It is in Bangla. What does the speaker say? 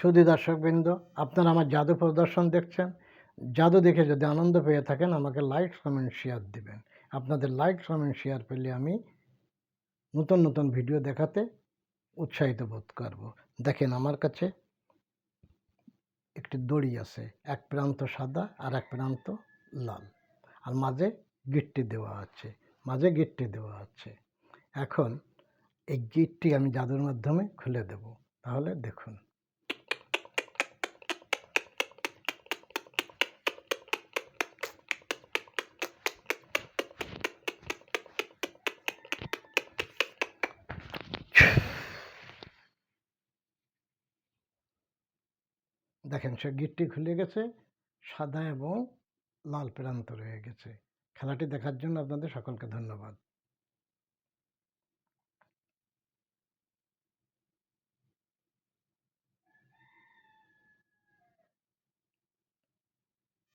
সুধী দর্শকবৃন্দ, আপনারা আমার জাদু প্রদর্শন দেখছেন। জাদু দেখে যদি আনন্দ পেয়ে থাকেন আমাকে লাইক কমেন্ট শেয়ার দিবেন। আপনাদের লাইক কমেন্ট শেয়ার পেলে আমি নতুন নতুন ভিডিও দেখাতে উৎসাহিত বোধ করব। দেখেন আমার কাছে একটি দড়ি আছে, এক প্রান্ত সাদা আর এক প্রান্ত লাল, আর মাঝে গিট্টি দেওয়া আছে, এখন এই গিটটি আমি জাদুর মাধ্যমে খুলে দেব। তাহলে দেখুন, দেখেন সে গিটটি খুলে গেছে, সাদা এবং লাল প্রান্ত রয়ে গেছে। খেলাটি দেখার জন্য আপনাদের সকলকে ধন্যবাদ।